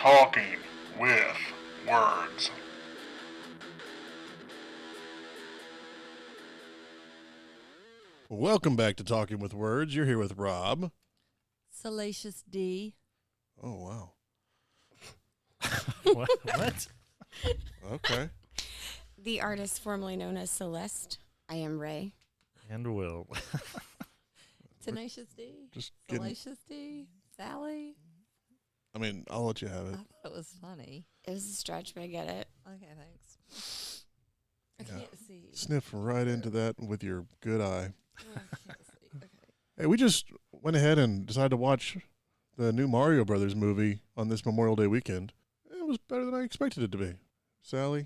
Talking with Words. Welcome back to Talking with Words. You're here with Rob. Salacious D. Oh, wow. What? Okay. The artist formerly known as Celeste. I am Ray. And Will. Tenacious D. Just kidding. Salacious D. Sally. I mean, I'll let you have I it. thought it was funny. It was a stretch, but I get it. Okay, thanks. I Yeah. can't see. Sniff right into that with your good eye. Oh, I can't see. Okay. Hey, we just went ahead and decided to watch the new Mario Brothers movie on this Memorial Day weekend. It was better than I expected it to be. Sally,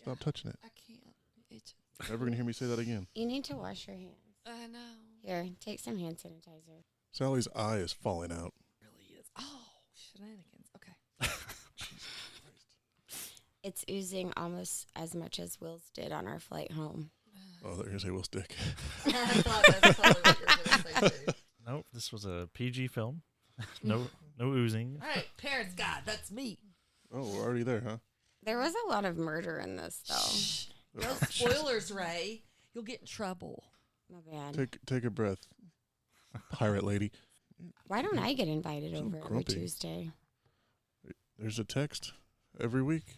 stop touching it. I can't. It's. Never going to hear me say that again. You need to wash your hands. I know. Here, take some hand sanitizer. Sally's eye is falling out. It really is. Oh, shenanigans. Okay. It's oozing almost as much as Will's did on our flight home. Oh, they're going to say Will Stick. I thought that's probably what you were going to say too. Nope, this was a PG film. No oozing. All right, Parents God, that's me. Oh, we're already there, huh? There was a lot of murder in this, though. Shh. No spoilers, Ray. You'll get in trouble. My bad. Take a breath, pirate lady. Why don't I get invited So over every grumpy. Tuesday? There's a text every week.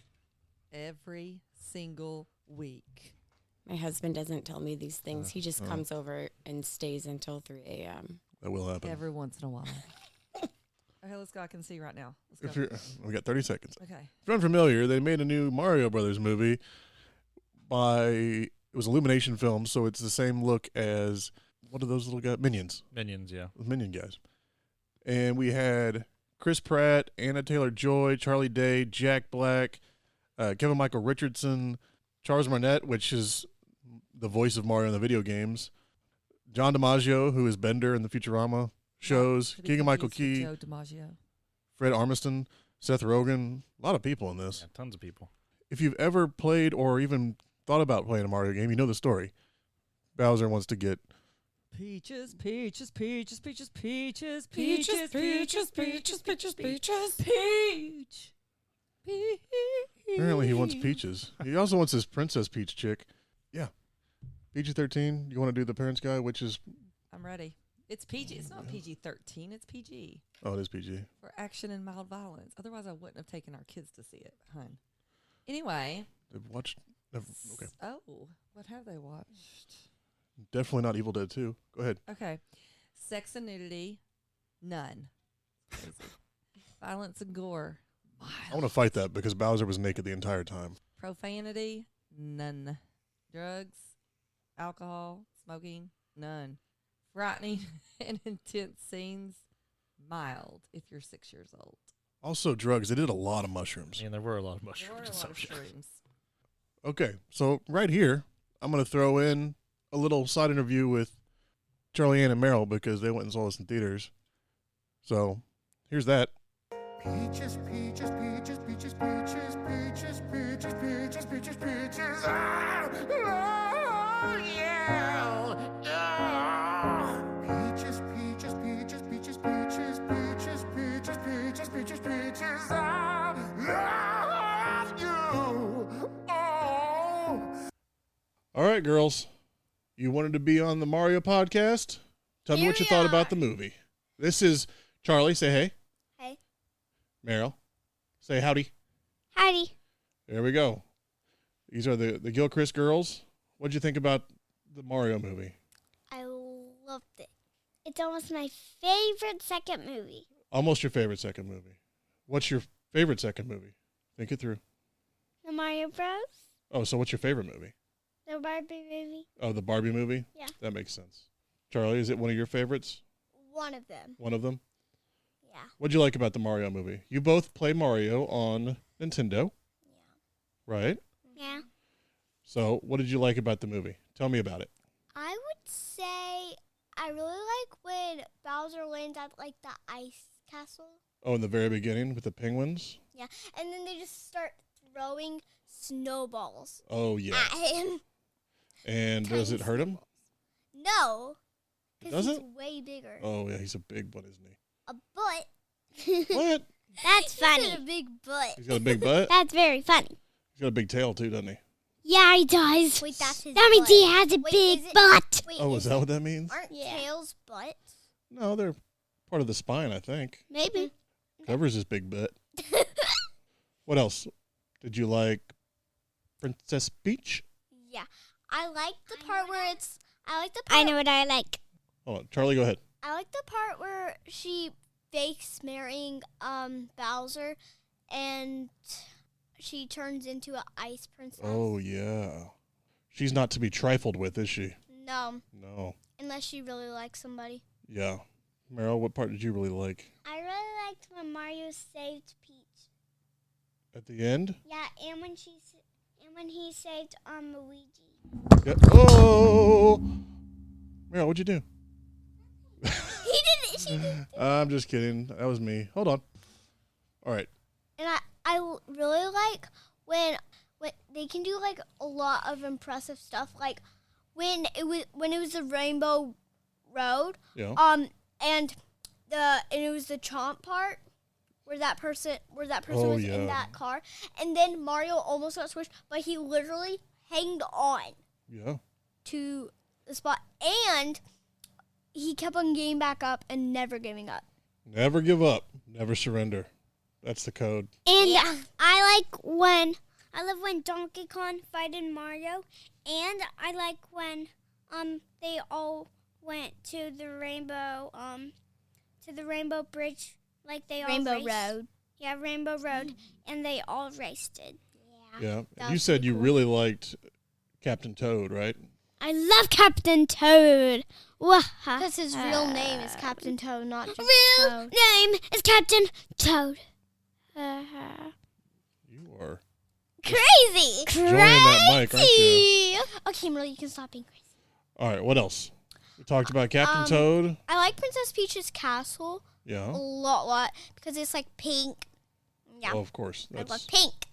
Every single week. My husband doesn't tell me these things. He just oh. comes over and stays until 3 a.m. That will happen. Every once in a while. Okay, let's go. I can see right now. Let's If go. you're, we got 30 seconds. Okay. If you're unfamiliar, they made a new Mario Brothers movie it was Illumination Films, so it's the same look as, what are those little guys? Minions. Minions, yeah. The Minion guys. And we had Chris Pratt, Anna Taylor-Joy, Charlie Day, Jack Black, Kevin Michael Richardson, Charles Martinet, which is the voice of Mario in the video games, John DiMaggio, who is Bender in the Futurama shows, To be Keegan-Michael confused Key, with Joe DiMaggio. Fred Armisen, Seth Rogen, a lot of people in this. Yeah, tons of people. If you've ever played or even thought about playing a Mario game, you know the story. Bowser wants to get Peaches, peaches, peaches, peaches, peaches, Peaches, peaches, peaches, peaches, peaches. peach. apparently he wants Peaches. He also wants his Princess Peach chick. Yeah. PG-13, you want to do the Parents Guide, which is, I'm ready. It's PG. It's not PG-13. It's PG oh, it is PG. for action and mild violence. Otherwise, I wouldn't have taken our kids to see it, hun. Anyway. They've watched, okay. Oh, what have they watched? Definitely not Evil Dead 2. Go ahead. Okay. Sex and nudity, none. Crazy. Violence and gore, I want to mild. fight that because Bowser was naked the entire time. Profanity, none. Drugs, alcohol, smoking, none. Frightening and intense scenes, mild if you're 6 years old. Also, drugs. They did a lot of mushrooms. And there were a lot of There mushroom were a lot of consumption. shrooms. Okay, so right here, I'm going to throw in a little side interview with Charlie Ann and Meryl because they went and saw this in theaters. So here's that. Peaches, peaches, peaches, peaches, peaches, peaches, peaches, peaches, peaches, peaches. Ah! Oh, yeah! Ah! Peaches, peaches, peaches, peaches, peaches, peaches, peaches, peaches, peaches, peaches. I love you. Oh. All right, girls. You wanted to be on the Mario podcast? Tell me what you thought about the movie. This is Charlie. Say hey. Hey. Meryl. Say howdy. Howdy. There we go. These are the Gilchrist girls. What'd you think about the Mario movie? I loved it. It's almost my favorite second movie. Almost your favorite second movie. What's your favorite second movie? Think it through. The Mario Bros. Oh, so what's your favorite movie? The Barbie movie. Oh, the Barbie movie? Yeah. That makes sense. Charlie, is it one of your favorites? One of them. One of them? Yeah. What'd you like about the Mario movie? You both play Mario on Nintendo, right? Yeah. So what did you like about the movie? Tell me about it. I would say I really like when Bowser lands at like the ice castle. Oh, in the very beginning with the penguins? Yeah. And then they just start throwing snowballs Oh, yeah. at him. And does Tiny it hurt him? snowballs. No. It Because he's doesn't? way bigger. Oh, yeah, he's a big one, isn't he? But What? That's He said funny. a big butt. He's got a big butt. That's very funny. He's got a big tail too, doesn't he? Yeah, he does. Wait, that's his That means butt. he has a Wait, big is it- butt. Wait, Oh, is that what that means? aren't Yeah. tails butts? No, they're part of the spine, I think. Maybe. Covers his big butt. What else did you like? Princess Peach? Yeah. I like the part where it's. I like the I part. know what I like. Hold on, Charlie, go ahead. I like the part where she fakes marrying Bowser, and she turns into an ice princess. Oh, yeah. She's not to be trifled with, is she? No, No. unless she really likes somebody. Yeah. Meryl, what part did you really like? I really liked when Mario saved Peach. At the end? Yeah, and when he saved Luigi. Yeah. Oh! Meryl, what'd you do? He didn't. She didn't. I'm just kidding. That was me. Hold on. All right. And I really like when they can do like a lot of impressive stuff, like when it was the Rainbow Road, Yeah. and it was the chomp part where that person Oh, was yeah. in that car, and then Mario almost got squished, but he literally hanged on Yeah. to the spot, and he kept on getting back up and never giving up. Never give up. Never surrender. That's the code. And Yeah. I love when Donkey Kong fighted Mario, and I like when they all went to the rainbow bridge, like they all Rainbow raced. Road. Yeah, Rainbow Road, and they all raced it. Yeah. That And you was said pretty you cool. really liked Captain Toad, right? I love Captain Toad. Because his real name is Captain Toad, not just Real Toad. name is Captain Toad. You are Crazy! enjoying that mic, aren't you? Okay, Merle, you can stop being crazy. All right. What else? We talked about Captain Um, Toad. I like Princess Peach's castle a Yeah. lot, because it's like pink. Yeah, Oh, of course. I love That's pink.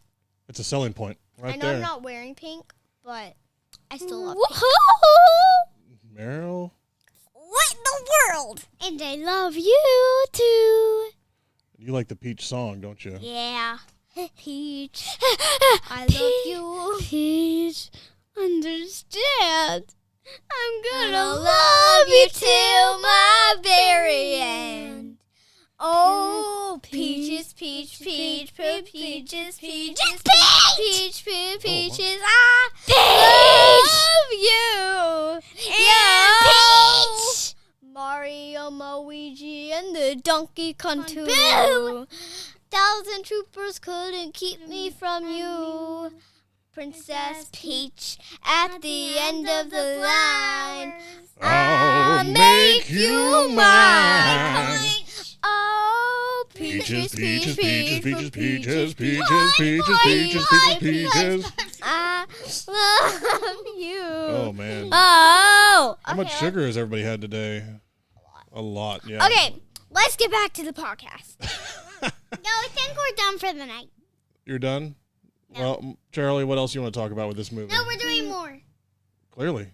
it's a selling point right I know there. I'm not wearing pink, but I still love pink. Woohoo! Meryl. What in the world? And I love you too. You like the Peach song, don't you? Yeah. Peach, I love you. Peach, understand. I'm Gonna love you till my very end. Oh, peaches, peach, peach, peaches, peaches, peaches, peach, peaches, I love you. Peach! Mario, Luigi, and the Donkey Kong too. Boo! 1,000 troopers couldn't keep me from you. Princess Peach, at the end of the line, I'll make you mine. Oh, Peaches, peaches, peaches, peaches, peaches, peaches, peaches, peaches, peaches, peaches. I love you. Oh man. Oh! How much okay, sugar has everybody had today? A lot, yeah. Okay, let's get back to the podcast. No, I think we're done for the night. You're done? Well, Charlie, what else you want to talk about with this movie? No, we're doing more. Clearly.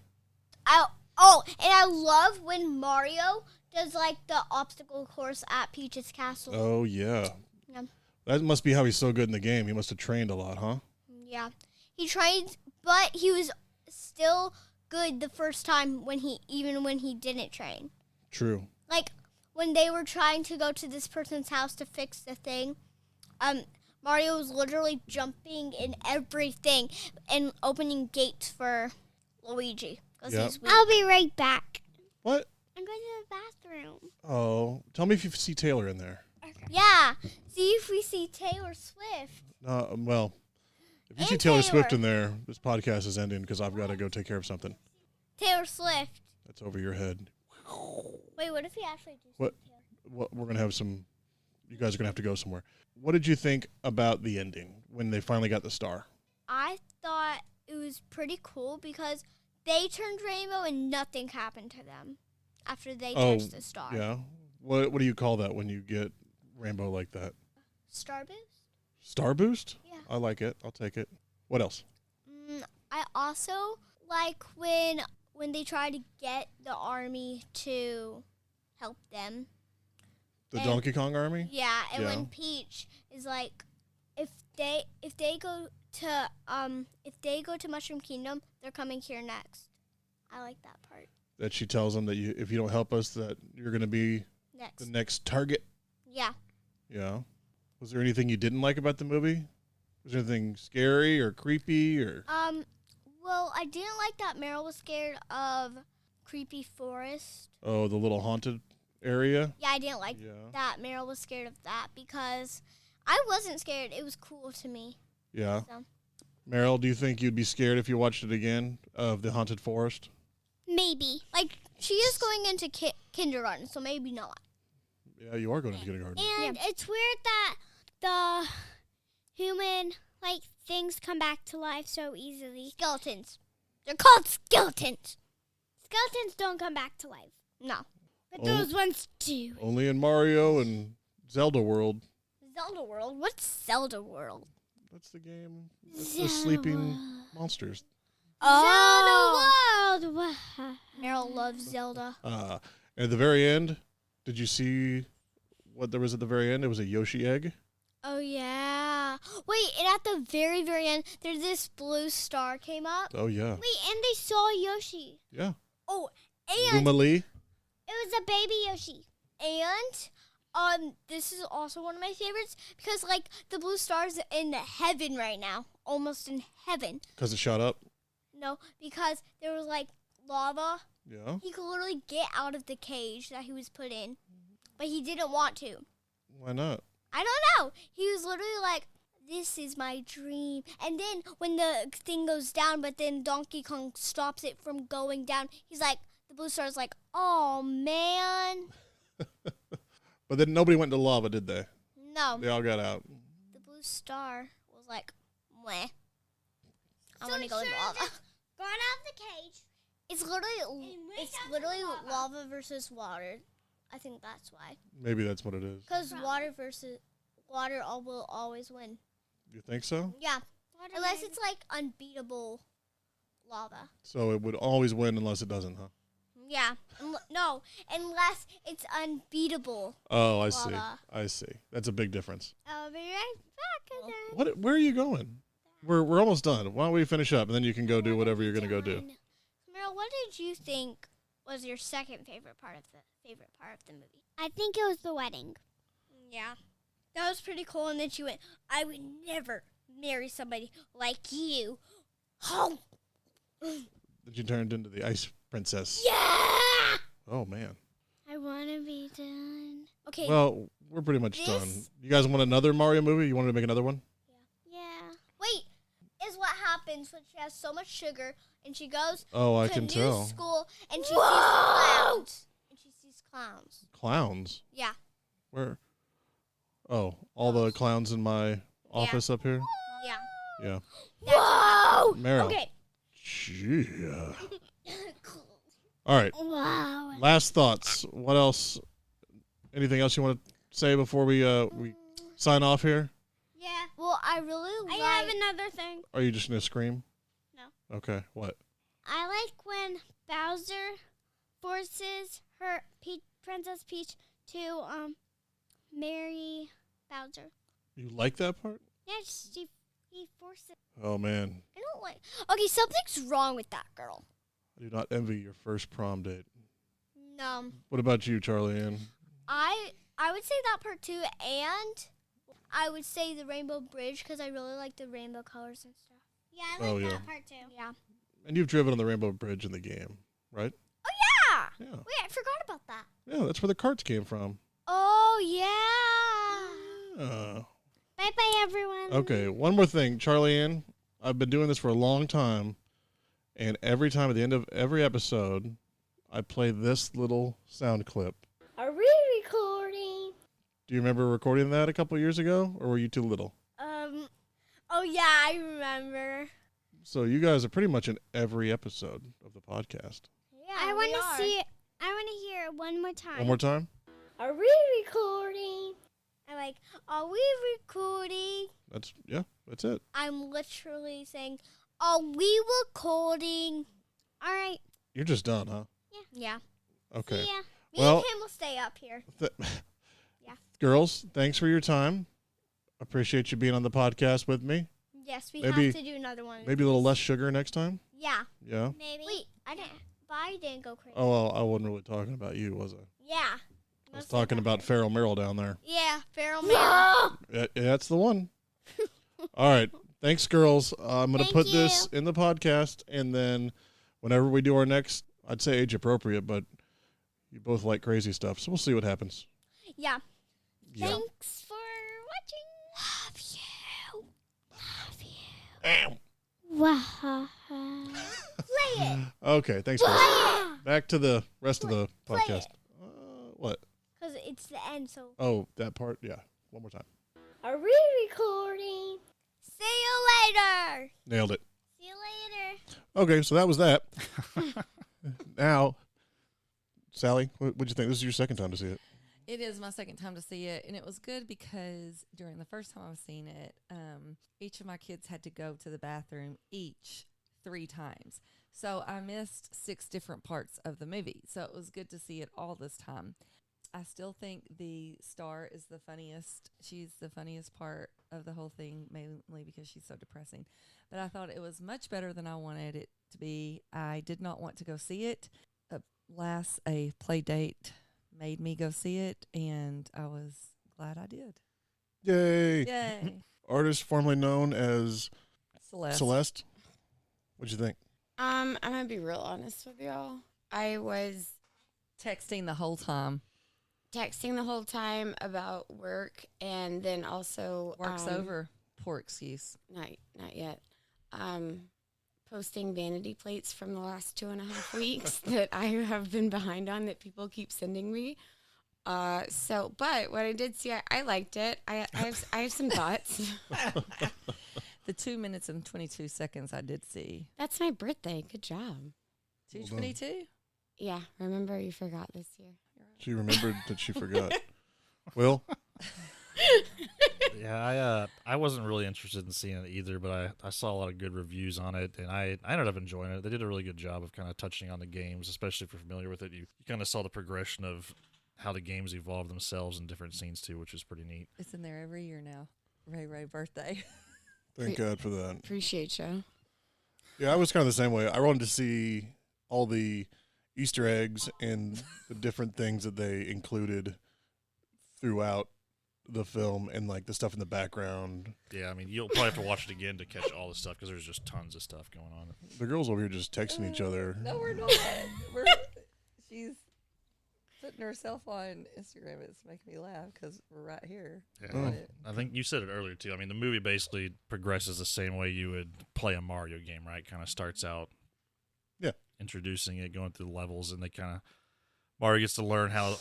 And I love when Mario does like the obstacle course at Peach's castle. Oh yeah. Yeah. That must be how he's so good in the game. He must have trained a lot, huh? Yeah, he trained, but he was still good the first time when he didn't train. True. Like when they were trying to go to this person's house to fix the thing, Mario was literally jumping in everything and opening gates for Luigi. 'Cause Yeah. he's weak. I'll be right back. What? I'm going to the bathroom. Oh, tell me if you see Taylor in there. Yeah. See if we see Taylor Swift. Well, if you see And Taylor Swift Taylor. in there, this podcast is ending because I've got to go take care of something. Taylor Swift. That's over your head. Wait, what if he actually do What? Well, we're gonna have some. You guys are gonna have to go somewhere. What did you think about the ending when they finally got the star? I thought it was pretty cool because they turned rainbow and nothing happened to them after they touched the star. Yeah. What do you call that when you get rainbow like that? Star boost? Star boost? Yeah. I like it. I'll take it. What else? I also like when they try to get the army to help them. The And- Donkey Kong Army? Yeah, and Yeah. when Peach is like, if they go to Mushroom Kingdom, they're coming here next. I like that part. That she tells them that if you don't help us, that you're going to be Next. the next target. Yeah. Yeah. Was there anything you didn't like about the movie? Was there anything scary or creepy or? Well, I didn't like that Meryl was scared of creepy forest. Oh, the little haunted area? Yeah, I didn't like Yeah. that Meryl was scared of that because I wasn't scared. It was cool to me. Yeah. So. Meryl, do you think you'd be scared if you watched it again of the haunted forest? Maybe. Like, she is going into kindergarten, so maybe not. Yeah, you are going to kindergarten. And it's weird that the human, things come back to life so easily. Skeletons. They're called skeletons. Skeletons don't come back to life. No. But Oh. those ones do. Only in Mario and Zelda World. Zelda World? What's Zelda World? That's the game. That's the sleeping monsters. Oh. Zelda World. Meryl loves Zelda. At the very end, did you see what there was at the very end? It was a Yoshi egg. Oh, yeah. Wait, and at the very, very end, there's this blue star came up. Oh, yeah. Wait, and they saw Yoshi. Yeah. Oh, and Luma Lee. It was a baby Yoshi. this is also one of my favorites because, the blue star's in heaven right now. Almost in heaven. Because it shot up. No, because there was, lava. Yeah. He could literally get out of the cage that he was put in, but he didn't want to. Why not? I don't know. He was literally like, this is my dream. And then when the thing goes down, but then Donkey Kong stops it from going down, he's like, the blue star's like, oh, man. But then nobody went to lava, did they? No. They all got out. The blue star was like, meh. I So want to it go in should've lava. just Got out of the cage. It's And went down to the lava. lava versus water. I think that's why. Maybe that's what it is. Because Probably. water will always win. You think so? Yeah. Water Unless wins. it's unbeatable lava. So it would always win unless it doesn't, huh? Yeah. No, unless it's unbeatable. Oh, I see. Lava. I see. That's a big difference. I'll be right back again. What? Where are you going? We're almost done. Why don't we finish up and then you can go do whatever you're gonna go do. Meryl, what did you think was your second favorite part of the movie? I think it was the wedding. Yeah. That was pretty cool. And then she went, I would never marry somebody like you. Oh. That you turned into the ice princess. Yeah. Oh man. I want to be done. Okay. Well, we're pretty much This- done. You guys want another Mario movie? You want to make another one? Yeah. Wait. Is what happens when she has so much sugar and she goes Oh, I to can new tell. school and she sees clowns. And she sees clowns. Clowns. Yeah. Where? Oh, all the clowns in my office up here. Yeah. Yeah. Whoa. Meryl. Okay. Yeah. All right. Wow. Last thoughts. What else? Anything else you want to say before we sign off here? Yeah. Well, I really I like. have another thing. Are you just gonna scream? No. Okay. What? I like when Bowser forces her Princess Peach to marry Bowser. You like that part? Yes, he forces. Oh man, I don't like. Okay, something's wrong with that girl. I do not envy your first prom date. No. What about you, Charlie Ann? I would say that part too, and I would say the Rainbow Bridge because I really like the rainbow colors and stuff. Yeah, I Oh, like yeah. that part too. Yeah. And you've driven on the Rainbow Bridge in the game, right? Oh yeah. Yeah. Wait, I forgot about that. Yeah, that's where the carts came from. Oh yeah. Bye bye, everyone. Okay, one more thing, Charlie Ann. I've been doing this for a long time, and every time at the end of every episode, I play this little sound clip. Are we recording? Do you remember recording that a couple years ago, or were you too little? Oh yeah, I remember. So you guys are pretty much in every episode of the podcast. Yeah. I want we to are. see it. I want to hear it one more time. One more time? Are we recording? I'm like, are we recording? That's it. I'm literally saying, are we recording? All right. You're just done, huh? Yeah. Okay. See ya. Me Well- and him will stay up here. Girls, thanks for your time. Appreciate you being on the podcast with me. Yes, we Maybe- have to do another one. Maybe a little less sugar next time. Yeah. Yeah. Maybe. Wait, I didn't go crazy. Oh, well, I wasn't really talking about you, was I? Yeah. I was talking about Farrell Merrill down there. Yeah, Feral Man. Yeah, that's the one. All right. Thanks, girls. I'm going to Thank put this in the podcast, and then whenever we do our next, I'd say age appropriate, but you both like crazy stuff, so we'll see what happens. Yeah. Yeah. Thanks for watching. Love you. Play it. Okay, thanks, guys. Back to the rest of the Play podcast. it. What? Because it's the end, so. Oh, that part? Yeah. One more time. Are we recording? See you later. Nailed it. See you later. Okay, so that was that. Now, Sally, what'd you think? This is your second time to see it. It is my second time to see it, and it was good because during the first time I was seeing it, each of my kids had to go to the bathroom each 3 times. So I missed 6 different parts of the movie. So it was good to see it all this time. I still think the star is the funniest. She's the funniest part of the whole thing, mainly because she's so depressing. But I thought it was much better than I wanted it to be. I did not want to go see it. Alas, a play date made me go see it, and I was glad I did. Yay. Yay. Artist formerly known as Celeste. Celeste. What'd you think? I'm gonna be real honest with y'all. I was Texting the whole time. texting the whole time about work, and then also Work's over. Poor excuse. Not yet. Posting vanity plates from the last 2.5 weeks that I have been behind on that people keep sending me. But what I did see, I liked it. I have some thoughts. The 2 minutes and 22 seconds I did see. That's my birthday. Good job. 2:22? Yeah, remember you forgot this year. She remembered that she forgot. Will? Yeah, I wasn't really interested in seeing it either, but I saw a lot of good reviews on it, and I ended up enjoying it. They did a really good job of kind of touching on the games, especially if you're familiar with it. You kind of saw the progression of how the games evolve themselves in different scenes too, which is pretty neat. It's in there every year now. Ray birthday. Thank God for that. Appreciate you. Yeah, I was kind of the same way. I wanted to see all the Easter eggs and the different things that they included throughout the film and like the stuff in the background. Yeah, I mean, you'll probably have to watch it again to catch all the stuff because there's just tons of stuff going on. The girls over here just texting each other. No, we're not. She's putting herself on Instagram. It's making me laugh because we're right here. Yeah, Oh. I think you said it earlier too. I mean, the movie basically progresses the same way you would play a Mario game, right? Kind of starts out, Yeah. introducing it, going through the levels, and they kind of Mario gets to learn how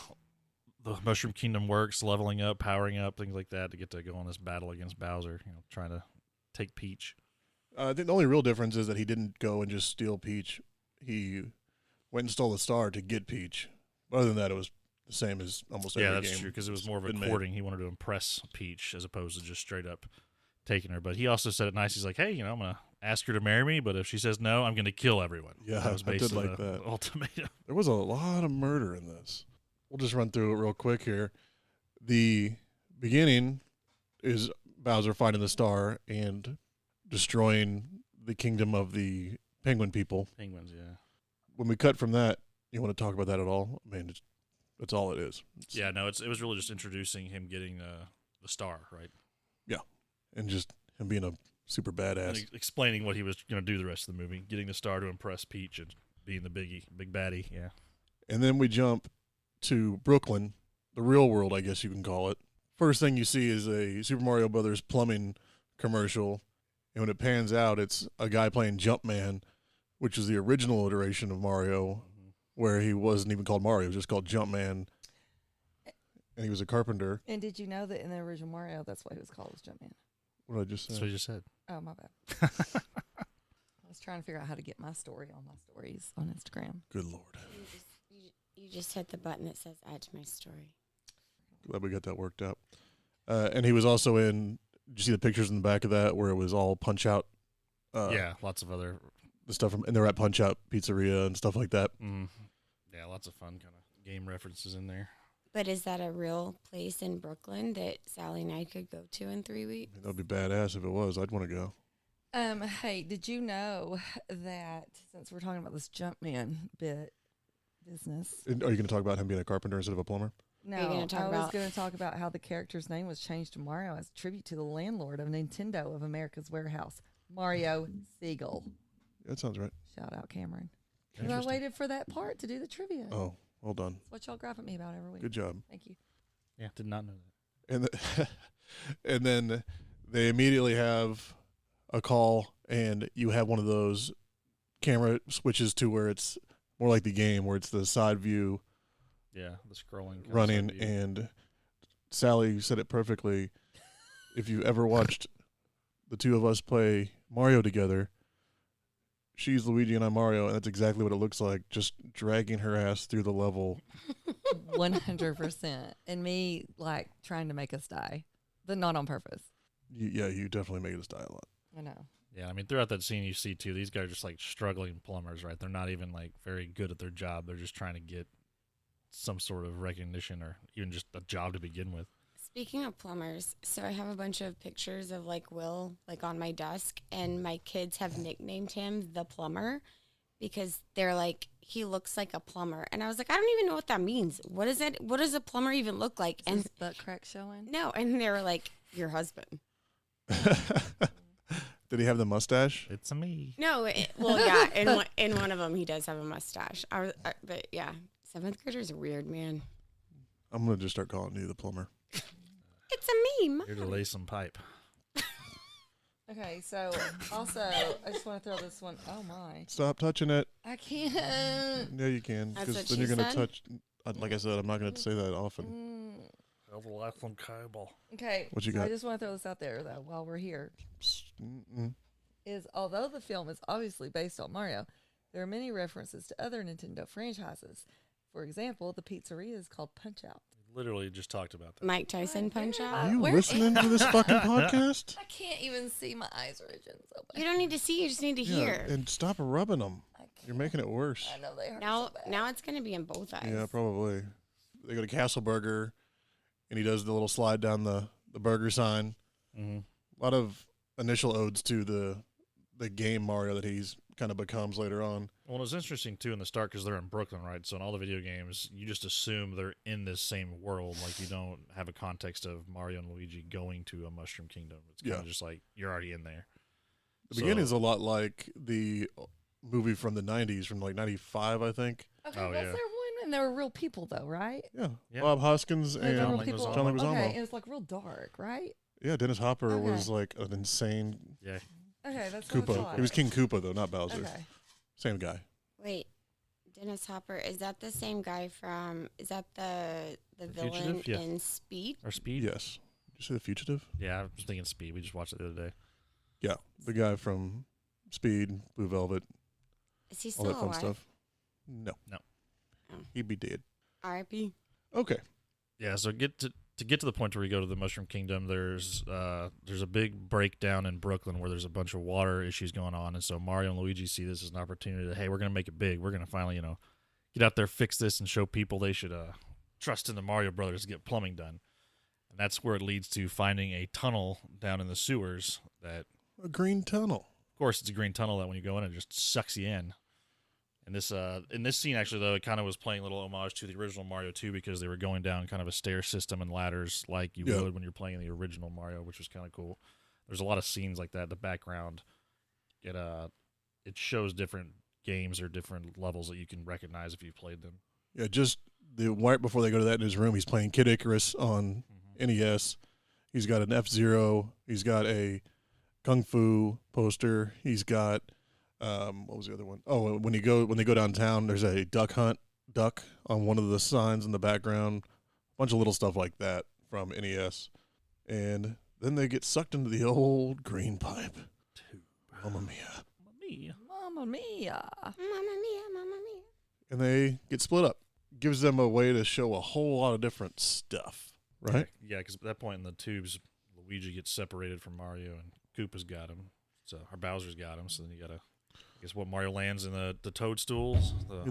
the Mushroom Kingdom works, leveling up, powering up, things like that, to get to go on this battle against Bowser. Trying to take Peach. I think the only real difference is that he didn't go and just steal Peach. He went and stole the star to get Peach. But other than that, it was the same as almost every Yeah, game. that's true because it was more of a been made. courting. He wanted to impress Peach as opposed to just straight up taking her. But he also said it nice. He's like, hey, I'm gonna ask her to marry me, but if she says no, I'm gonna kill everyone. Yeah, that was I did basically like the that. ultimatum. There was a lot of murder in this. We'll just run through it real quick here. The beginning is Bowser finding the star and destroying the kingdom of the penguin people. Penguins, yeah. When we cut from that, you want to talk about that at all? I mean, that's all it is. Yeah, no, it was really just introducing him getting the star, right? And just him being a super And badass. explaining what he was going to do the rest of the movie, getting the star to impress Peach and being the big baddie. Yeah. And then we jump to Brooklyn, the real world, I guess you can call it. First thing you see is a Super Mario Brothers plumbing commercial. And when it pans out, it's a guy playing Jumpman, which is the original iteration of Mario, where he wasn't even called Mario. He was just called Jumpman. And he was a carpenter. And did you know that in the original Mario, that's what he was called, was Jumpman? What did I just That's say? what you just said. Oh, my bad. I was trying to figure out how to get my story on my stories on Instagram. Good Lord. You just hit the button that says add to my story. Glad we got that worked out. And he was also in, did you see the pictures in the back of that where it was all Punch Out? Yeah, lots of other. The stuff from, and they're at Punch Out Pizzeria and stuff like that. Yeah, lots of fun kind of game references in there. But is that a real place in Brooklyn that Sally and I could go to in 3 weeks? That would be badass if it was. I'd want to go. Hey, did you know that since we're talking about this Jumpman business? And are you going to talk about him being a carpenter instead of a plumber? No, Are you gonna talk I was about- going to talk about how the character's name was changed to Mario as a tribute to the landlord of Nintendo of America's Warehouse, Mario Siegel. That sounds right. Shout out, Cameron. 'Cause I Interesting. waited for that part to do the trivia. Oh, well done. That's what y'all gripe at me about every week. Good job. Thank you. Yeah, did not know that. And and then they immediately have a call, and you have one of those camera switches to where it's more like the game, where it's the side view Yeah, the scrolling kind of running. side view. And Sally said it perfectly. If you ever watched the two of us play Mario together, she's Luigi and I'm Mario, and that's exactly what it looks like, just dragging her ass through the level. 100%. And me, like, trying to make us die, but not on purpose. You definitely make us die a lot. I know. Yeah, I mean, throughout that scene, you see, too, these guys are just, like, struggling plumbers, right? They're not even, like, very good at their job. They're just trying to get some sort of recognition or even just a job to begin with. Speaking of plumbers, so I have a bunch of pictures of like Will like on my desk, and my kids have nicknamed him the plumber because they're like, he looks like a plumber. And I was like, I don't even know what that means. What is it? What does a plumber even look like? Is And his butt crack showing? no, and they were like, your husband. Did he have the mustache? It's a me. No, well, yeah, in one of them he does have a mustache. But yeah, 7th graders are weird, man. I'm going to just start calling you the plumber. It's a meme. Here to lay some pipe. Okay, so also, I just want to throw this one. Oh, my. Stop touching it. I can't. Yeah, you can. That's Because what then she you're going to said? touch. Like I said, I'm not going to say that often. Mm. Everlasting cable. Okay. What you so got? I just want to throw this out there, though, while we're here. Mm-mm. Is although the film is obviously based on Mario, there are many references to other Nintendo franchises. For example, the pizzeria is called Punch Out. Literally just talked about that. Mike Tyson punch Where Are out. you Where listening to this fucking podcast? I can't even see, my eyes are itching so bad. You don't need to see, you just need to hear. And stop rubbing them. I can't. You're making it worse. I know they hurt Now, so bad. now it's gonna be in both eyes. Yeah, probably. They go to Castle Burger, and he does the little slide down the burger sign. Mm-hmm. A lot of initial odes to the game Mario that he's kind of becomes later on. Well, it's interesting, too, in the start because they're in Brooklyn, right? So in all the video games, you just assume they're in this same world. Like, you don't have a context of Mario and Luigi going to a Mushroom Kingdom. It's kind of Yeah. just like, you're already in there. The beginning's a lot like the movie from the 90s, from like 95, I think. Okay, Oh, was yeah. there one? And they were real people, though, right? Yeah. Yeah. Bob Hoskins Like, they were and real John people. Leguizamo. John Leguizamo. Okay, and it's like real dark, right? Yeah, Dennis Hopper Okay. was like an insane Yeah. Okay, that's what I Koopa. thought. He was King Koopa, though, not Bowser. Okay. Same guy. Wait, Dennis Hopper, is that the same guy from? Is that the villain Fugitive? Yeah. in Speed? Or Speed? Yes. Did you say The Fugitive? Yeah, I was thinking Speed. We just watched it the other day. Yeah. The guy from Speed, Blue Velvet, Is he all still that fun alive? stuff. No. No. Oh. He'd be dead. R.I.P. Okay. Yeah, so get to the point where you go to the Mushroom Kingdom, there's a big breakdown in Brooklyn where there's a bunch of water issues going on, and so Mario and Luigi see this as an opportunity to, hey, we're gonna make it big. We're gonna finally, get out there, fix this, and show people they should trust in the Mario Brothers to get plumbing done. And that's where it leads to finding a tunnel down in the sewers that, A green tunnel. of course, it's a green tunnel that when you go in, it just sucks you in. And this in this scene, actually, though, it kind of was playing a little homage to the original Mario 2 because they were going down kind of a stair system and ladders like you Yeah. would when you're playing the original Mario, which was kind of cool. There's a lot of scenes like that. The background, it shows different games or different levels that you can recognize if you've played them. Yeah, just right before they go to that in his room, he's playing Kid Icarus on NES. He's got an F-Zero. He's got a Kung Fu poster. He's got what was the other one? Oh, when they go downtown, there's a duck on one of the signs in the background. A bunch of little stuff like that from NES. And then they get sucked into the old green pipe. Mamma mia. Me. Mamma mia. Mamma mia, mamma mia. And they get split up. Gives them a way to show a whole lot of different stuff, right? Yeah, because at that point in the tubes, Luigi gets separated from Mario, and Koopa's got him. So, or Bowser's got him. So then you gotta, I guess, what Mario lands in the toadstools. He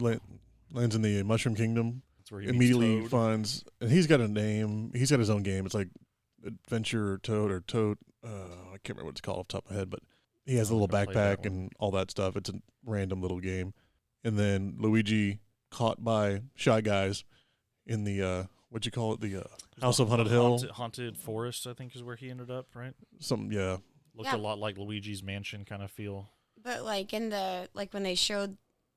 lands in the Mushroom Kingdom. That's where he meets immediately Toad. finds, and he's got a name. He's got his own game. It's like Adventure Toad or Toad. I can't remember what it's called off the top of my head, but he has a I little think I played that backpack and all that stuff. It's a random little game. And then Luigi caught by Shy Guys in the what'd you call it? The House of Haunted Hill. Haunted Forest, I think, is where he ended up, right? Something, yeah. Looked a lot like Luigi's Mansion kind of feel. But like in the when they showed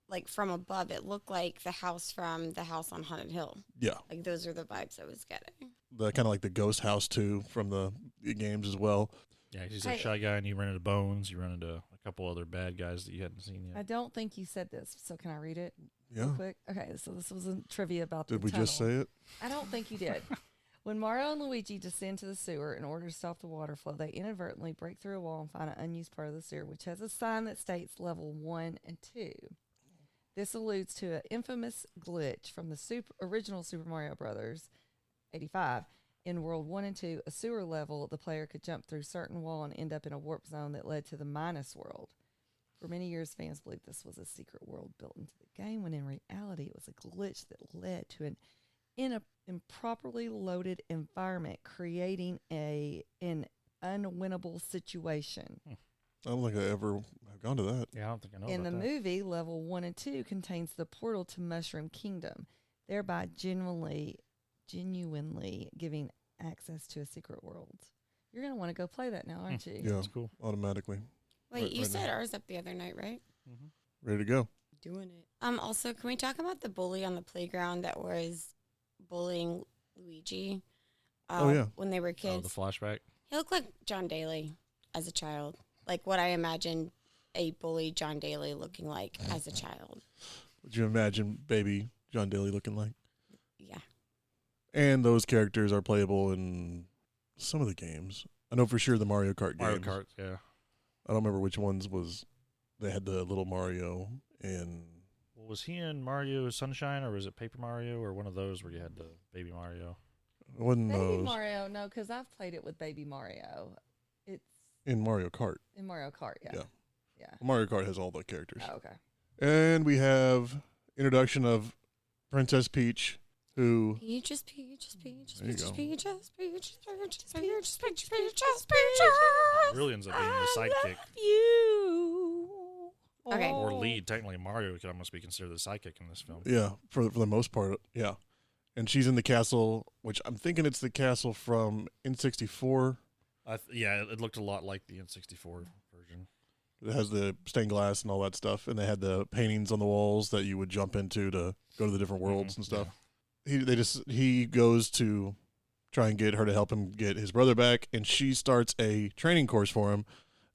like from above, it looked like the house from the House on Haunted Hill. Yeah. Like those are the vibes I was getting. The kind of like the Ghost House too from the games as well. Yeah, he's a Shy Guy, and you run into Bones. You run into a couple other bad guys that you hadn't seen yet. I don't think you said this, so can I read it Yeah. real quick? Okay, so this was a trivia about Did the we just say tunnel. it? I don't think you did. When Mario and Luigi descend to the sewer in order to stop the water flow, they inadvertently break through a wall and find an unused part of the sewer, which has a sign that states level 1 and 2. This alludes to an infamous glitch from the original Super Mario Bros. 85. In World 1 and 2, a sewer level, the player could jump through certain wall and end up in a warp zone that led to the Minus World. For many years, fans believed this was a secret world built into the game, when in reality it was a glitch that led to an improperly loaded environment, creating an unwinnable situation. I don't think I ever have gone to that. Yeah, I don't think I know In the about that. movie, level 1 and 2 contains the portal to Mushroom Kingdom, thereby genuinely giving access to a secret world. You're going to want to go play that now, aren't you? Yeah, That's cool. automatically. Wait, Right- you right said now. ours up the other night, right? Ready to go. Doing it. Also, can we talk about the bully on the playground that was bullying Luigi? Oh, yeah. When they were Oh, kids. the flashback. He looked like John Daly as a child. Like what I imagined a bully John Daly looking like as a child. Would you imagine baby John Daly looking like? Yeah. And those characters are playable in some of the games. I know for sure the Mario Kart Mario games. Kart, yeah. I don't remember which ones was. They had the little Mario and Well, was he in Mario Sunshine, or was it Paper Mario, or one of those where you had the Baby Mario? it wasn't Baby those Mario, no, because I've played it with Baby Mario. It's in Mario Kart. in Mario Kart, yeah. Yeah. Yeah. Mario Kart has all the characters. Oh, okay. And we have introduction of Princess Peach, who Peaches, peaches, peaches, There you peaches, go. peaches, peaches, peaches, peaches, peaches, peaches, peaches. Really ends up being the sidekick. You. Okay. Or lead. Technically, Mario could almost be considered the sidekick in this film. yeah, for the most part, yeah. And she's in the castle, which I'm thinking it's the castle from N64. Yeah, it looked a lot like the N64 version. It has the stained glass and all that stuff, and they had the paintings on the walls that you would jump into to go to the different worlds and stuff. He goes to try and get her to help him get his brother back, and she starts a training course for him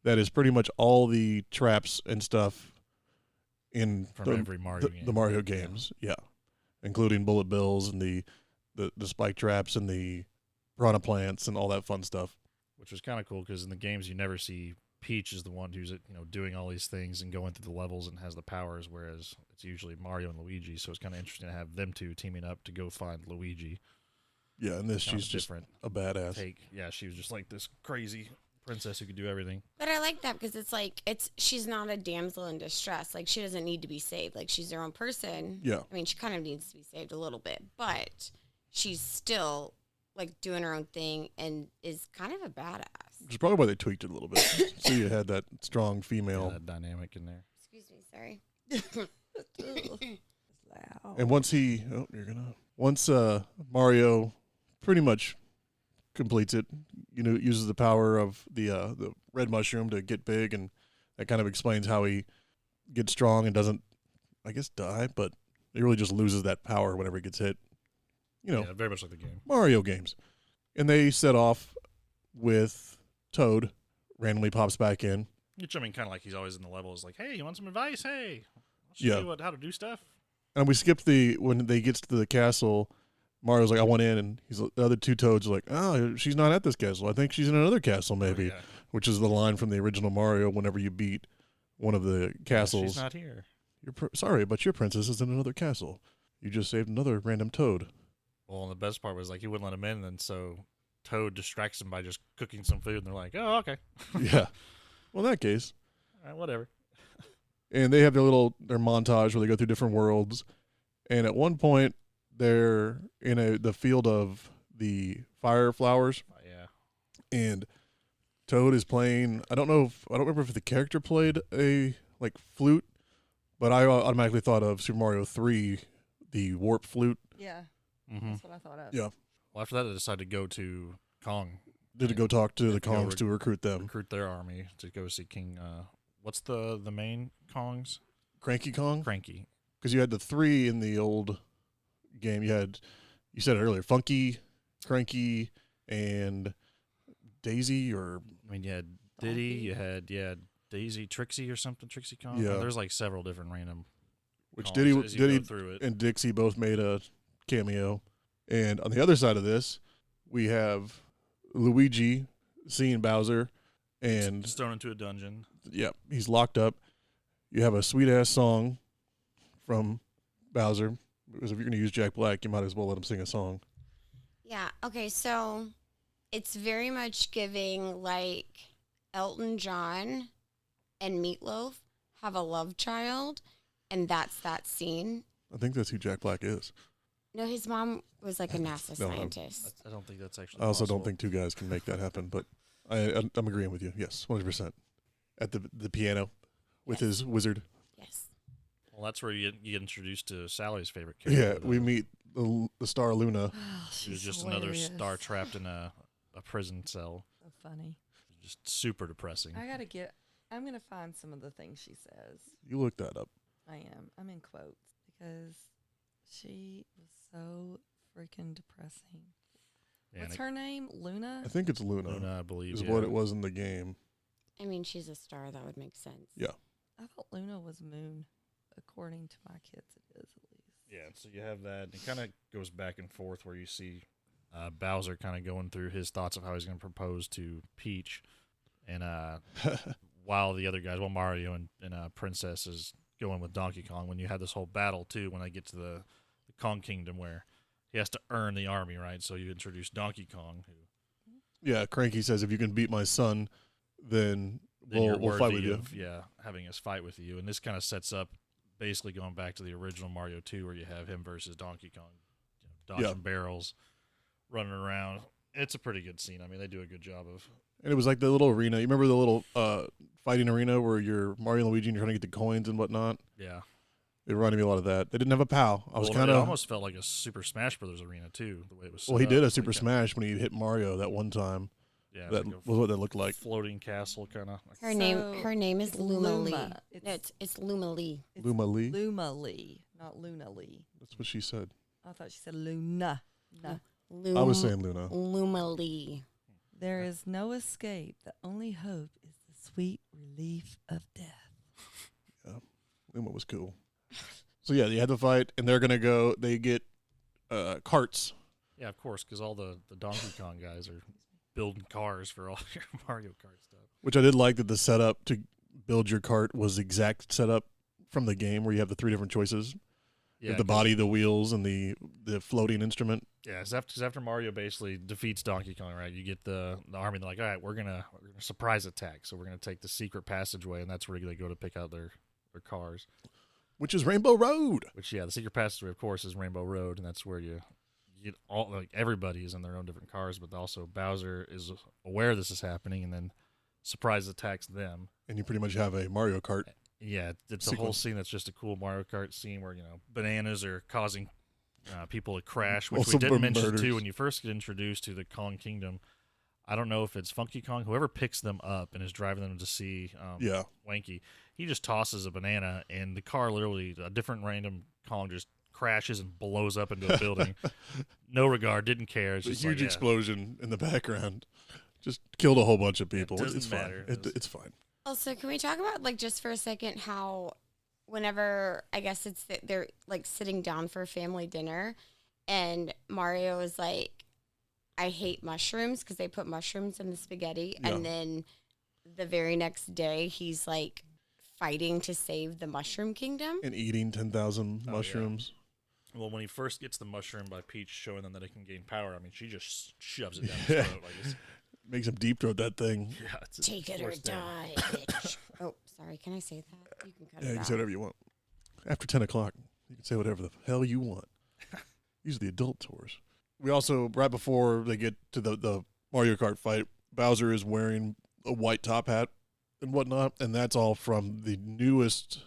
that is pretty much all the traps and stuff in From every Mario game. the Mario games, yeah, including bullet bills and the spike traps and the piranha plants and all that fun stuff. Which was kind of cool because in the games you never see Peach is the one who's doing all these things and going through the levels and has the powers, whereas it's usually Mario and Luigi. So it's kind of interesting to have them two teaming up to go find Luigi. Yeah, and this Kind of she's just different a badass. take. Yeah, she was just like this crazy princess who could do everything. But I like that because it's like she's not a damsel in distress. Like she doesn't need to be saved. Like she's her own person. Yeah. I mean, she kind of needs to be saved a little bit, but she's still like doing her own thing and is kind of a badass. Which is probably why they tweaked it a little bit, so you had that strong Yeah, female. that dynamic in there. Excuse me, sorry. Loud. And once Mario pretty much completes it, uses the power of the red mushroom to get big, and that kind of explains how he gets strong and doesn't, I guess, die, but he really just loses that power whenever he gets hit. Yeah, very much like the game. Mario games. And they set off with Toad, randomly pops back in. Which, I mean, kind of like he's always in the levels, like, hey, you want some advice? Hey, I'll show Yeah. you how to do stuff. And we skipped when they gets to the castle, Mario's like, I want in, and the other two Toads are like, oh, she's not at this castle. I think she's in another castle, maybe. Oh, yeah. Which is the line from the original Mario whenever you beat one of the castles. She's not here. Sorry, but your princess is in another castle. You just saved another random Toad. Well, and the best part was, like, he wouldn't let him in, and so Toad distracts him by just cooking some food, and they're like, oh, okay. Yeah. Well, in that case. All right, whatever. And they have their montage where they go through different worlds. And at one point, they're in the field of the fire flowers, Yeah. and Toad is playing. I don't remember if the character played a like flute, but I automatically thought of Super Mario 3, the warp flute. Yeah, Mm-hmm. that's what I thought of. Yeah. Well, after that, they decided to go to Kong, Did it go talk to the go Kongs to recruit them? recruit their army to go see King. What's the main Kongs? Cranky Kong? Cranky. Because you had the 3 in the old game. You said it earlier, Funky, Cranky, and Daisy, or I mean, you had Diddy, Donkey. you had Daisy, Trixie or something, Trixie Kong. Yeah. There's like several different random. which Kongs Diddy, as you go Diddy through it. and Dixie both made a cameo. And on the other side of this, we have Luigi seeing Bowser, and Just thrown into a dungeon. yeah, he's locked up. You have a sweet ass song from Bowser, because if you're going to use Jack Black, you might as well let him sing a song. Yeah. Okay. So it's very much giving like Elton John and Meatloaf have a love child, and that's that scene. I think that's who Jack Black is. No, his mom was like a NASA No, scientist. I don't think that's actually. I also don't possible. think two guys can make that happen, but I'm agreeing with you. Yes, 100%. At the piano with Yes. his wizard. Yes. Well, that's where you get introduced to Sally's favorite Yeah, character. we meet the star Luna. Oh, She's she's just another hilarious. star trapped in a prison cell. So funny. Just super depressing. I'm gonna find some of the things she says. You look that up. I am. I'm in quotes because she was so freaking depressing. And What's it- her name? Luna? I think it's Luna, Luna, I believe, is yeah. what it was in the game. I mean, she's a star. That would make sense. Yeah. I thought Luna was Moon. According to my kids, it is at least. Yeah, so you have that. And it kind of goes back and forth where you see Bowser kind of going through his thoughts of how he's going to propose to Peach. And while the other guys, Mario and Princess is going with Donkey Kong, when you have this whole battle, too, when they get to the Kong Kingdom where he has to earn the army, right? So you introduce Donkey Kong, who Yeah, Cranky says, if you can beat my son, then you're we'll fight worthy with you. of, having us fight with you. And this kind of sets up basically going back to the original Mario 2 where you have him versus Donkey Kong, dodging Yeah. barrels, running around. It's a pretty good scene. I mean, they do a good job of. And it was like the little arena. You remember the little fighting arena where you're Mario and Luigi and you're trying to get the coins and whatnot? Yeah. It reminded me a lot of that. They didn't have a POW. I was Well, kind it of. almost felt like a Super Smash Brothers arena too, the way it was. Well, set he did up. a Super Like, Smash when he hit Mario that one time. Yeah, That like a was what that looked like. floating castle kind of. Her So, name is it's Luma Lee. Luma. No, it's Luma Lee. It's Luma Lee? Luma Lee, not Luna Lee. That's what she said. I thought she said Luna. No. I was saying Luna. Luma Lee. There is no escape. The only hope is the sweet relief of death. Luma was cool. So yeah, you had the fight, and they're gonna go. They get carts. Yeah, of course, because all the Donkey Kong guys are building cars for all your Mario Kart stuff. Which I did like that the setup to build your cart was the exact setup from the game where you have the 3 different choices. You have the 'cause- body, the wheels, and the floating instrument. Yeah, because after Mario basically defeats Donkey Kong, right? You get the army. They're like, all right, we're gonna surprise attack. So we're gonna take the secret passageway, and that's where they go to pick out their cars. Which is Rainbow Road. Which the secret passageway, of course, is Rainbow Road, and that's where you get all like everybody is in their own different cars, but also Bowser is aware this is happening, and then surprise attacks them. And you pretty much have a Mario Kart. Yeah, it's a whole Sequence. scene that's just a cool Mario Kart scene where bananas are causing people to crash, which Also we didn't mention murders. too when you first get introduced to the Kong Kingdom. I don't know if it's Funky Kong, whoever picks them up and is driving them to see Yeah. Wanky. He just tosses a banana, and the car literally, a different random Kong just crashes and blows up into a building. No regard, didn't care. It's A just huge like, yeah. explosion in the background. Just killed a whole bunch of people. doesn't It's fine. matter. It's fine. Also, can we talk about like just for a second how whenever I guess they're like sitting down for family dinner, and Mario is like, "I hate mushrooms" because they put mushrooms in the spaghetti, Yeah. and then the very next day he's like fighting to save the Mushroom Kingdom. And eating 10,000 Oh, yeah. mushrooms. Well, when he first gets the mushroom by Peach showing them that it can gain power, I mean, she just shoves it down Yeah. his throat. Like it's, Makes him deep throat that thing. yeah, it's Take it or worse than- die, bitch. Oh, sorry. Can I say that? You can cut Yeah, it you can out. say whatever you want. After 10 o'clock, you can say whatever the hell you want. These are the adult tours. We also, right before they get to the Mario Kart fight, Bowser is wearing a white top hat and whatnot, and that's all from the newest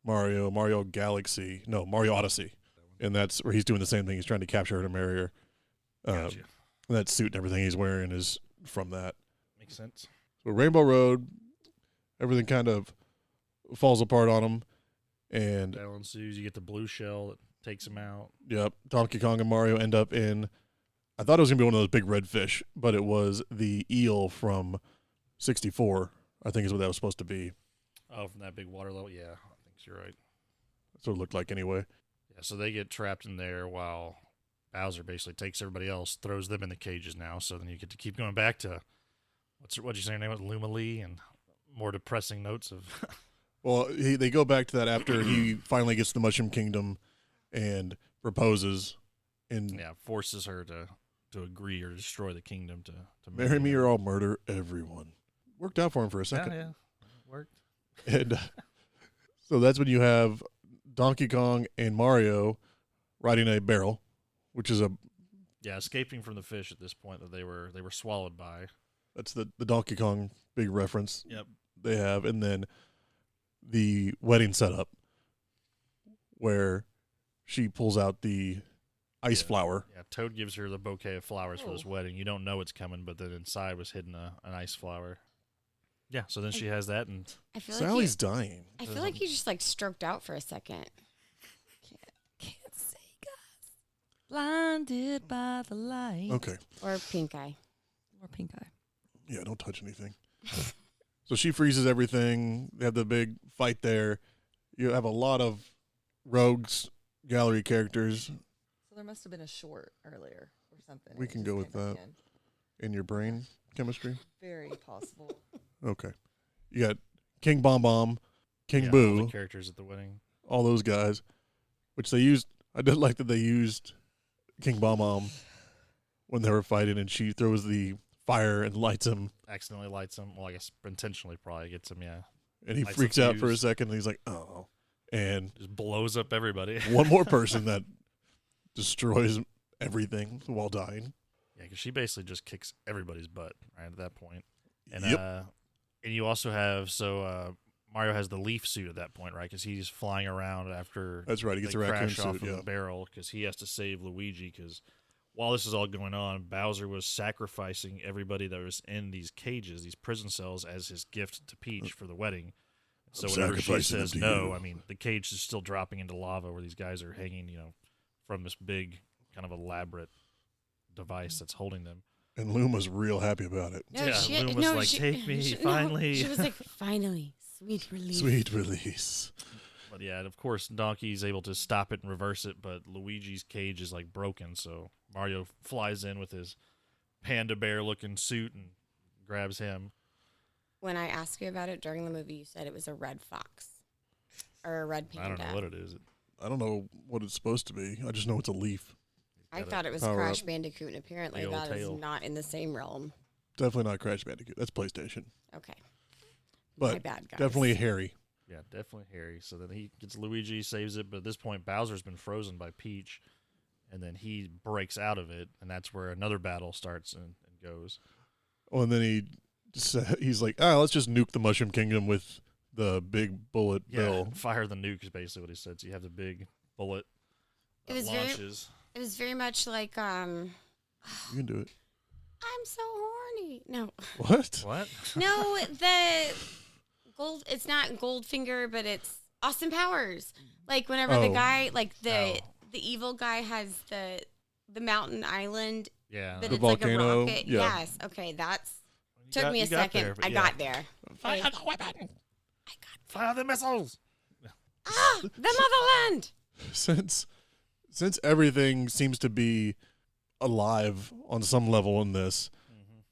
Mario Galaxy, no, Mario Odyssey. And that's where he's doing the same thing. He's trying to capture her to marry her. Gotcha. And that suit and everything he's wearing is from that. Makes sense. So Rainbow Road, everything kind of falls apart on him. And Battle ensues. You get the blue shell that takes him out. yep, Donkey Kong and Mario end up in, I thought it was going to be one of those big red fish, but it was the eel from 64, I think is what that was supposed to be. Oh, from that big water level? Yeah, I think you're right. That's what it looked like anyway. Yeah, so they get trapped in there while Bowser basically takes everybody else, throws them in the cages now, so then you get to keep going back to, what'd you say her name was? Luma Lee, and more depressing notes of... Well, they go back to that after he finally gets the Mushroom Kingdom and proposes and yeah, forces her to agree or destroy the kingdom to marry me him. or I'll murder everyone. Worked out for him for a second. Yeah, worked. And so that's when you have Donkey Kong and Mario riding a barrel, which is escaping from the fish at this point that they were swallowed by. that's the Donkey Kong big reference Yep. they have. And then the wedding setup where she pulls out the ice flower. Yeah, Toad gives her the bouquet of flowers for this wedding. You don't know it's coming, but then inside was hidden an ice flower. Yeah, so then she has that, and I feel Sally's dying. I feel like you just like stroked out for a second. Can't see, guys. Blinded by the light. Okay. Or pink eye. Or pink eye. Yeah, don't touch anything. So she freezes everything. They have the big fight there. You have a lot of rogues gallery characters So there must have been a short earlier or something. We It can just go with came back that. In your brain chemistry. in. Very possible. Okay. You got King Bomb Bomb, King all Boo, the characters at the wedding. all those guys, which they used. I did like that they used King Bomb Bomb when they were fighting, and she throws the fire and lights him, Accidentally lights him. Well, I guess intentionally probably gets him, yeah. and he Lights freaks the out for a fuse. second, and he's like, oh. And Just blows up everybody. one more person that destroys everything while dying. Yeah, because she basically just kicks everybody's butt right at that point. And Yep. and you also have Mario has the leaf suit at that point, right? Because he's flying around after That's right. He gets they a raccoon crash off suit. of Yeah. the barrel because he has to save Luigi. Because while this is all going on, Bowser was sacrificing everybody that was in these cages, these prison cells, as his gift to Peach for the wedding. So I'm whenever she sacrificing them says to no, you. I mean the cage is still dropping into lava where these guys are hanging, from this big kind of elaborate device that's holding them. And Luma's real happy about it. No, Yeah, Luma's like, "Take me, finally." She was like, finally, sweet relief. Sweet release. But yeah, and of course Donkey's able to stop it and reverse it, but Luigi's cage is like broken, so Mario flies in with his panda bear looking suit and grabs him. When I asked you about it during the movie, you said it was a red fox or a red panda. I don't know what it is. I don't know what it's supposed to be. I just know it's a leaf. I thought it was Power Crash up. Bandicoot, and apparently Big old that is tail. not in the same realm. Definitely not Crash Bandicoot. That's PlayStation. Okay. But My bad, guys. definitely hairy. Yeah, definitely Harry. So then he gets Luigi, saves it, but at this point Bowser's been frozen by Peach, and then he breaks out of it, and that's where another battle starts and goes. Oh, and then he's like, let's just nuke the Mushroom Kingdom with the big bullet Yeah, bill. fire the nuke is basically what he said. So you have the big bullet It that was very- launches. It was very much like, You can do it. I'm so horny. No, What? What? no, the gold. It's not Goldfinger, but it's Austin Powers. Like whenever the Oh. guy, like Oh. the evil guy has the mountain island, Yeah. but The it's volcano, like a rocket. yeah. Yes. Okay, that's You took got- me a you got second. there, but I yeah. got there. Fire the weapon! Fire the missiles! Ah, the motherland. Since everything seems to be alive on some level in this,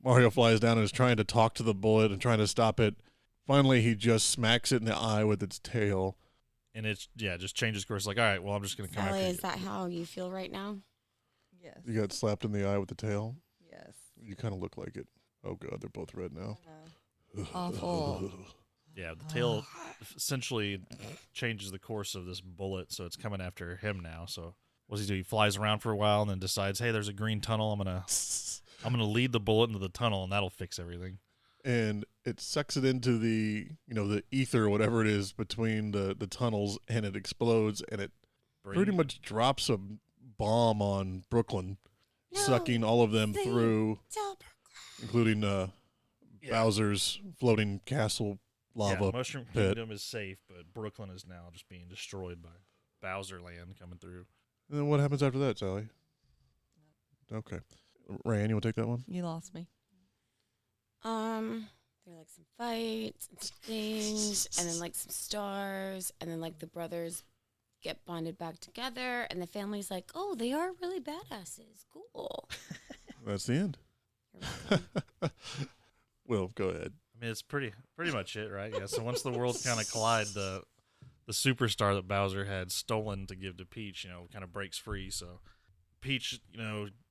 Mario flies down and is trying to talk to the bullet and trying to stop it. Finally, he just smacks it in the eye with its tail. And it's, just changes course. Like, all right, well, I'm just going to come Sally, after is you. that how you feel right now? Yes. You got slapped in the eye with the tail. Yes. You kind of look like it. Oh, God, they're both red now. Awful. Yeah, the tail essentially changes the course of this bullet, so it's coming after him now. So what does he do? He flies around for a while and then decides, hey, there's a green tunnel. I'm gonna lead the bullet into the tunnel, and that'll fix everything. And it sucks it into the the ether or whatever it is between the tunnels, and it explodes, and it pretty much drops a bomb on Brooklyn, sucking all of them through, including Bowser's floating castle lava Yeah, Mushroom pit. Kingdom is safe, but Brooklyn is now just being destroyed by Bowser Land coming through. And then what happens after that, Sally? Okay. Ryan, you want to take that one? You lost me. There are like some fights and some things, and then like some stars, and then like the brothers get bonded back together, and the family's like, oh, they are really badasses. Cool. That's the end. You're welcome. Will, go ahead. I mean, it's pretty much it, right? Yeah. So once the worlds kind of collide, the superstar that Bowser had stolen to give to Peach, kind of breaks free. So Peach,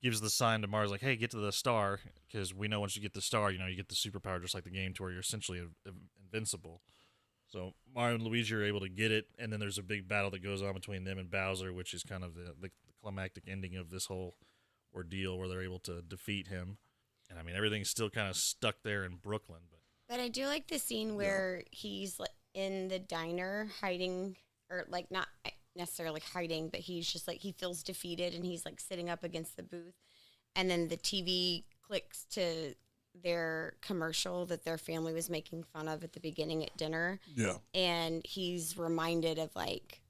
gives the sign to Mars like, hey, get to the star, because we know once you get the star, you get the superpower just like the game to where you're essentially invincible. So Mario and Luigi are able to get it, and then there's a big battle that goes on between them and Bowser, which is kind of the climactic ending of this whole ordeal where they're able to defeat him. And I mean, everything's still kind of stuck there in Brooklyn. But I do like the scene where he's like in the diner hiding, or like not necessarily hiding, but he's just like, he feels defeated and he's like sitting up against the booth. And then the TV clicks to their commercial that their family was making fun of at the beginning at dinner. Yeah. And he's reminded of like,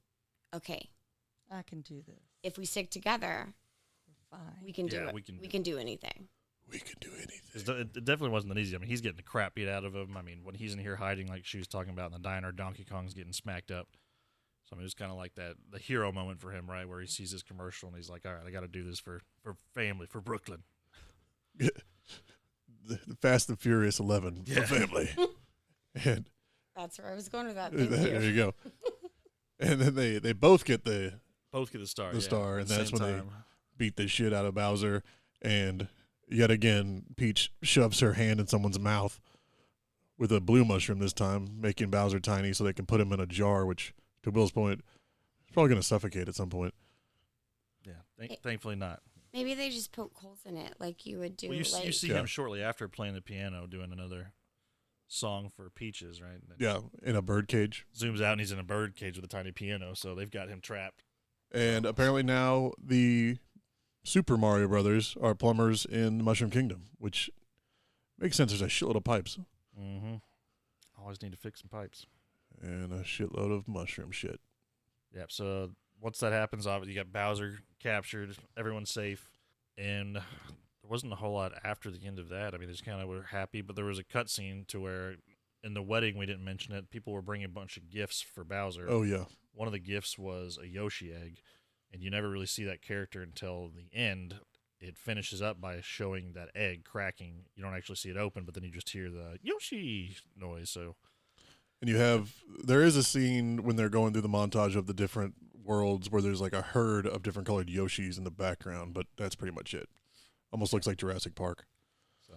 okay, I can do this. if we stick together, Fine. we can do Yeah, it. we can We can do anything. We can do anything. It definitely wasn't that easy. I mean, he's getting the crap beat out of him. I mean, when he's in here hiding, like she was talking about in the diner, Donkey Kong's getting smacked up. So I mean, it's kind of like the hero moment for him, right, where he sees his commercial and he's like, all right, I got to do this for family, for Brooklyn. The Fast and Furious 11 for family. And That's where I was going with that. Thank there you. you go. And then they both get the star. star, and at the that's same when they time. beat the shit out of Bowser. And yet again, Peach shoves her hand in someone's mouth with a blue mushroom this time, making Bowser tiny so they can put him in a jar, which, to Will's point, is probably going to suffocate at some point. Yeah, thankfully not. Maybe they just poke holes in it like you would do. Well, you like, see him shortly after playing the piano doing another song for Peaches, right? And then Yeah, in a bird cage. zooms out and he's in a bird cage with a tiny piano, so they've got him trapped. And apparently now the Super Mario Brothers are plumbers in Mushroom Kingdom, which makes sense. There's a shitload of pipes. Mm-hmm. Always need to fix some pipes. And a shitload of mushroom shit. Yep. So once that happens, obviously you got Bowser captured, everyone's safe, and there wasn't a whole lot after the end of that. I mean, there's kind of we're happy, but there was a cutscene to where in the wedding we didn't mention it. People were bringing a bunch of gifts for Bowser. Oh, yeah. One of the gifts was a Yoshi egg, and you never really see that character until the end. It finishes up by showing that egg cracking. You don't actually see it open, but then you just hear the Yoshi noise. So. And there is a scene when they're going through the montage of the different worlds where there's like a herd of different colored Yoshis in the background, but that's pretty much it. Almost looks like Jurassic Park. So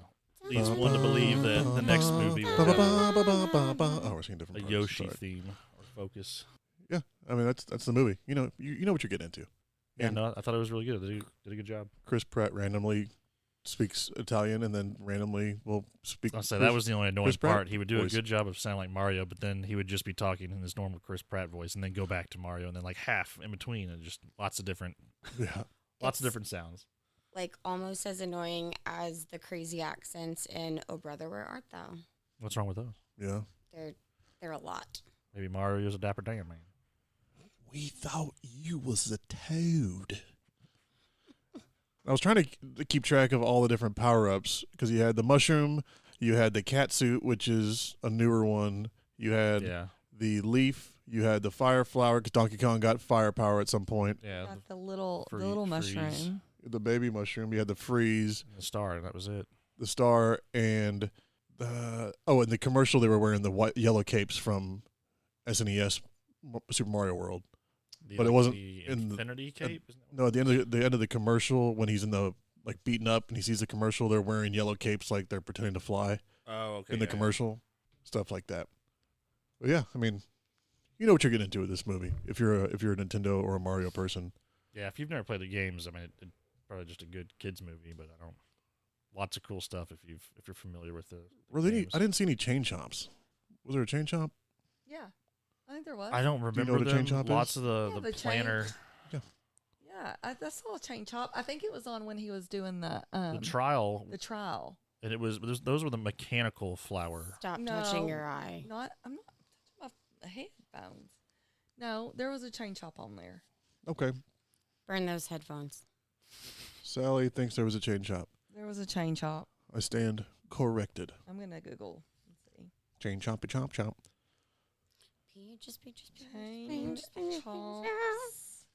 leads one to believe that the next movie will have Oh, we're seeing different a parts. Yoshi Sorry. theme or focus. Yeah, I mean that's the movie. You know what you're getting into. Yeah, And no, I thought it was really good. They did a good job. Chris Pratt randomly speaks Italian and then randomly will speak. I'll say that was the only annoying Chris Pratt part. He would do voice. a good job of sounding like Mario, but then he would just be talking in his normal Chris Pratt voice, and then go back to Mario, and then like half in between, and just lots of different Yeah. different sounds. like almost as annoying as the crazy accents in Oh Brother Where Art Thou. What's wrong with those? Yeah. They're a lot. Maybe Mario's a dapper Dan man. We thought you was a toad. I was trying to keep track of all the different power-ups because you had the mushroom, you had the cat suit, which is a newer one. You had Yeah, the leaf, you had the fire flower because Donkey Kong got firepower at some point. yeah. Got the little freeze. mushroom. The baby mushroom, you had the freeze, The star, and that was it. the star, and in the commercial they were wearing the yellow capes from SNES Super Mario World. But it wasn't the in the- Infinity Cape. Isn't that No, at the end of the commercial, when he's in the like beaten up and he sees the commercial, they're wearing yellow capes like they're pretending to fly oh, okay. in the yeah. commercial, stuff like that. But yeah, I mean, you know what you're getting into with this movie if you're a Nintendo or a Mario person. Yeah, if you've never played the games, I mean, it's probably just a good kids movie. But I don't. Lots of cool stuff if you're familiar with the. Were there any, games. I didn't see any chain chomps. Was there a chain chomp? Yeah, I think there was. I don't know remember what a chain them. chomp Lots is? of Yeah, the the chain- planner, Yeah, I saw a chain chop. I think it was on when he was doing the the trial, The trial. and it was those were the mechanical flour. Stop No. touching your eye. I'm not touching my headphones. No, there was a chain chop on there. Okay. Burn those headphones. Sally thinks there was a chain chomp. There was a chain chop. I stand corrected. I'm gonna Google and see. Chain chompy chomp chomp. Peaches, peaches, Chain chops.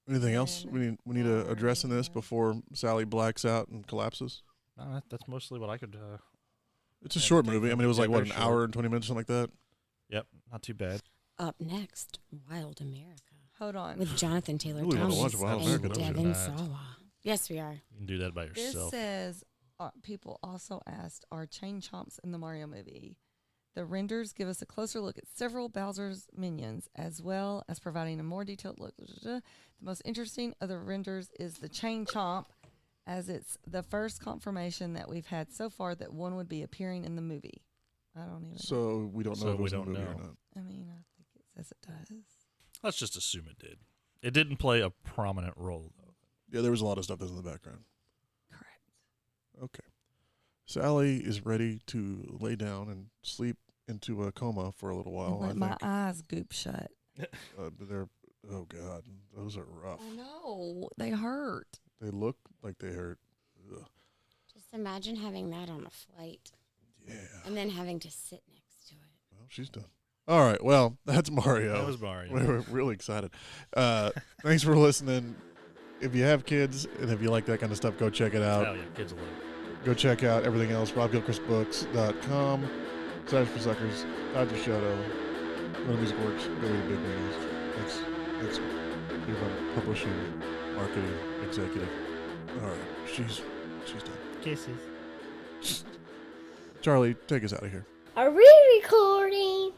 Anything else And we need to address in this before Sally blacks out and collapses? No, that's mostly what I could. It's a Yeah, short take movie. I them. mean, it was Yeah, like, what, very an short. hour and 20 minutes, something like that? Yep, not too bad. Up next, Wild America Hold on. with Jonathan Taylor Really wanna Thomas watch Wild and America, don't you? Devin That. Sawa. Yes, we are. You can do that by This yourself. says people also asked, are chain chomps in the Mario movie? The renders give us a closer look at several Bowser's minions, as well as providing a more detailed look. The most interesting of the renders is the chain chomp, as it's the first confirmation that we've had so far that one would be appearing in the movie. I don't even know. So we don't know So if it we was in the don't movie or know. not. I mean, I think it says it does. Let's just assume it did. It didn't play a prominent role though. Yeah, there was a lot of stuff that's in the background. Correct. Okay. Sally is ready to lay down and sleep into a coma for a little while, And I let my think. eyes goop shut. They're, oh, God, those are rough. I know. They hurt. They look like they hurt. Ugh. Just imagine having that on a flight Yeah. and then having to sit next to it. Well, she's done. All right. Well, that's Mario. That was Mario. We're really excited. Thanks for listening. If you have kids and if you like that kind of stuff, go check it out. Hell yeah, kids will love it. Go check out everything else. RobGilchristBooks.com. Saturdays for Suckers. Dr. Shoto. Go to Music Works. Go to the big meetings. Thanks. You're my publishing, marketing executive. All right. She's done. Kisses. Charlie, take us out of here. Are we recording?